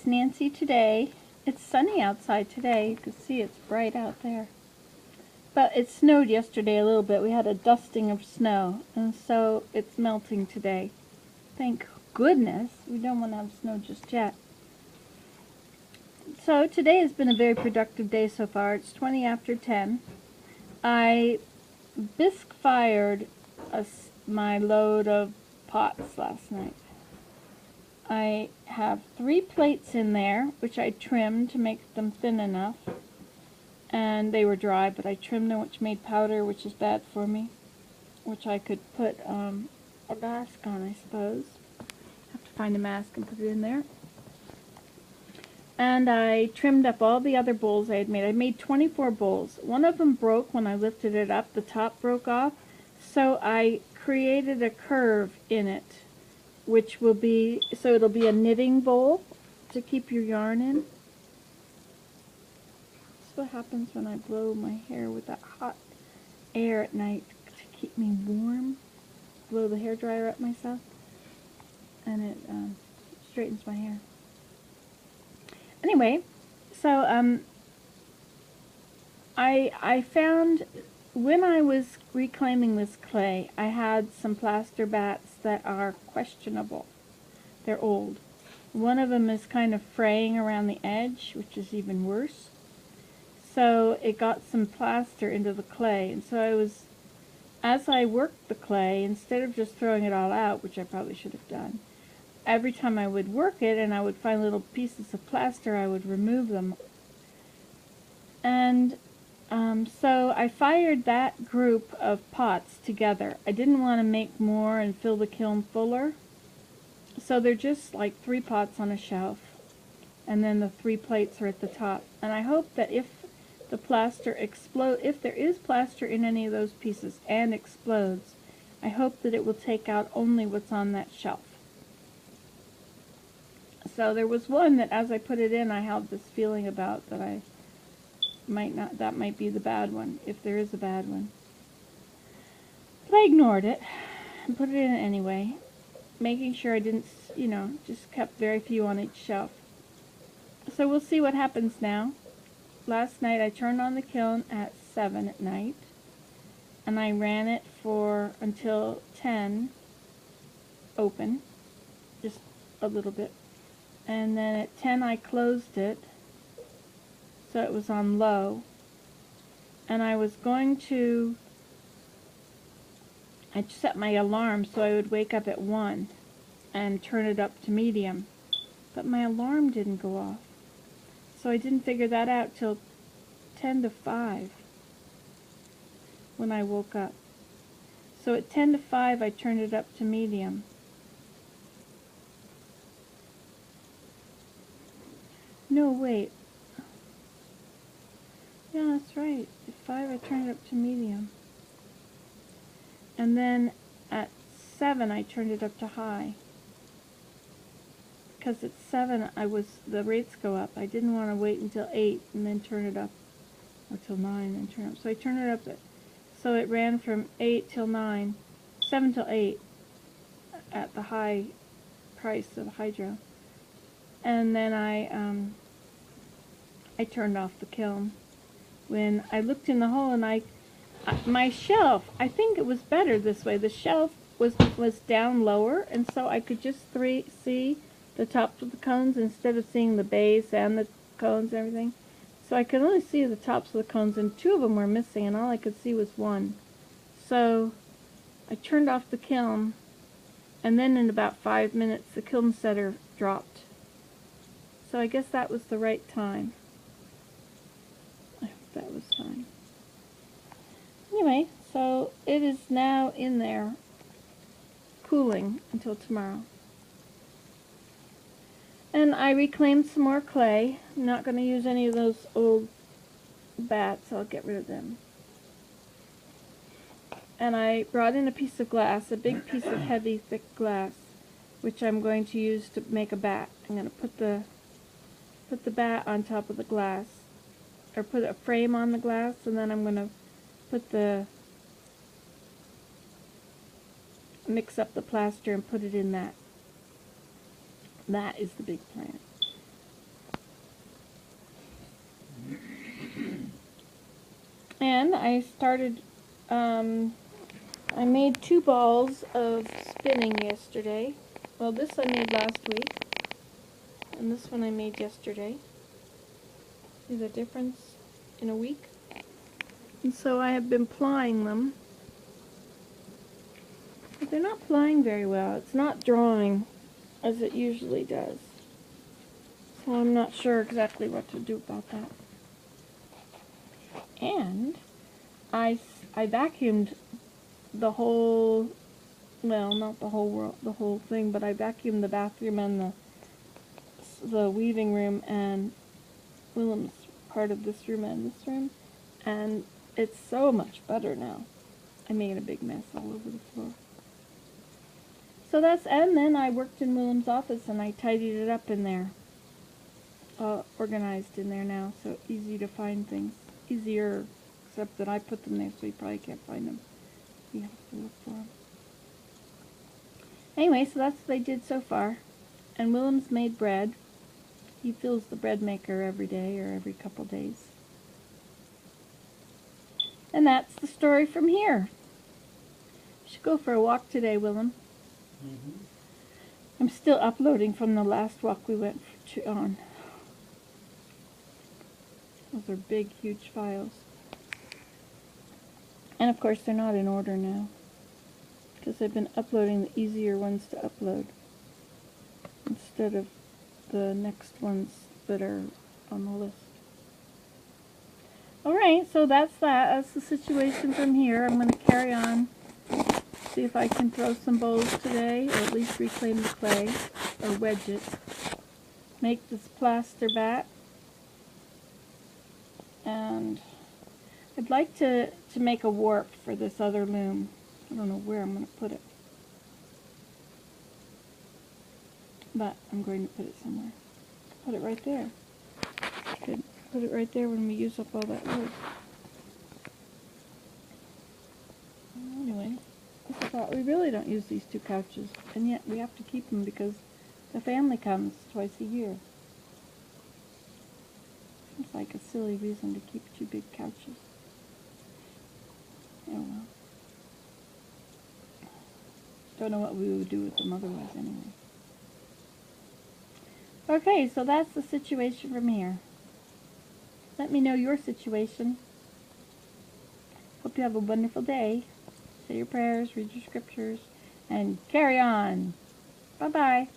it's Nancy today. It's sunny outside today. You can see it's bright out there. But it snowed yesterday a little bit. We had a dusting of snow, and so it's melting today. Thank goodness. We don't want to have snow just yet. So today has been a very productive day so far. It's 20 after 10. I bisque fired my load of pots last night. I have 3 plates in there, which I trimmed to make them thin enough. And they were dry, but I trimmed them, which made powder, which is bad for me. Which I could put a mask on, I suppose. Have to find a mask and put it in there. And I trimmed up all the other bowls I had made. I made 24 bowls. One of them broke when I lifted it up. The top broke off. So I created a curve in it, which will be, so it'll be a knitting bowl to keep your yarn in. That's what happens when I blow my hair with that hot air at night to keep me warm. Blow the hair dryer up myself, and it straightens my hair. Anyway, so I found when I was reclaiming this clay, I had some plaster bats that are questionable. They're old. One of them is kind of fraying around the edge, which is even worse. So it got some plaster into the clay, and so as I worked the clay, instead of just throwing it all out, which I probably should have done, every time I would work it and I would find little pieces of plaster, I would remove them. And so I fired that group of pots together. I didn't want to make more and fill the kiln fuller. So they're just like 3 pots on a shelf. And then the 3 plates are at the top. And I hope that if the plaster explodes, if there is plaster in any of those pieces and explodes, I hope that it will take out only what's on that shelf. So there was one that as I put it in, I had this feeling about that that might be the bad one, if there is a bad one. But I ignored it and put it in anyway, making sure I didn't, just kept very few on each shelf. So we'll see what happens now. Last night I turned on the kiln at 7 at night, and I ran it until 10 open, just a little bit. And then at 10 I closed it, so it was on low. And I set my alarm so I would wake up at 1 and turn it up to medium. But my alarm didn't go off. So I didn't figure that out till 10 to 5 when I woke up. So at 10 to 5 I turned it up to medium. No, wait. Yeah, that's right. At 5 I turned it up to medium. And then at 7 I turned it up to high. Because at 7 the rates go up. I didn't want to wait until 8 and then turn it up, or till 9 and turn it up. So I turned it up, so it ran from 8 till 9, 7 till 8 at the high price of hydro. And then I turned off the kiln. When I looked in the hole, and my shelf, I think it was better this way. The shelf was down lower, and so I could just see the tops of the cones instead of seeing the base and the cones and everything. So I could only see the tops of the cones, and 2 of them were missing, and all I could see was 1. So I turned off the kiln, and then in about 5 minutes the kiln setter dropped. So I guess that was the right time. I hope that was fine. Anyway, so it is now in there cooling until tomorrow. And I reclaimed some more clay. I'm not going to use any of those old bats. I'll get rid of them. And I brought in a piece of glass, a big piece of heavy, thick glass, which I'm going to use to make a bat. I'm going to put the bat on top of the glass, or put a frame on the glass, and then I'm going to mix up the plaster and put it in that. That is the big plan. And I started, I made 2 balls of spinning yesterday. Well, this I made last week, and this one I made yesterday. See the difference in a week? And so I have been plying them. But they're not plying very well. It's not drawing as it usually does. So I'm not sure exactly what to do about that. And I vacuumed the whole, well, not the whole world, the whole thing, but I vacuumed the bathroom and the weaving room and Willem's part of this room and this room, and it's so much better now. I made a big mess all over the floor. So and then I worked in Willem's office and I tidied it up in there. Organized in there now, so easy to find things. Easier, except that I put them there so you probably can't find them. You have to look for them. Anyway, so that's what I did so far. And Willem's made bread. He fills the bread maker every day or every couple days. And that's the story from here. We should go for a walk today, Willem. Mm-hmm. I'm still uploading from the last walk we went on. Those are big, huge files. And of course they're not in order now, because I've been uploading the easier ones to upload instead of the next ones that are on the list. Alright, so that's that. That's the situation from here. I'm going to carry on, see if I can throw some bowls today, or at least reclaim the clay, or wedge it. Make this plaster back. And I'd like to make a warp for this other loom. I don't know where I'm going to put it, but I'm going to put it somewhere. Put it right there. Good. Put it right there when we use up all that wood. Anyway, I thought we really don't use these 2 couches, and yet we have to keep them because the family comes twice a year. Seems like a silly reason to keep 2 big couches. I don't know. Don't know what we would do with them otherwise anyway. Okay, so that's the situation from here. Let me know your situation. Hope you have a wonderful day. Say your prayers, read your scriptures, and carry on. Bye-bye.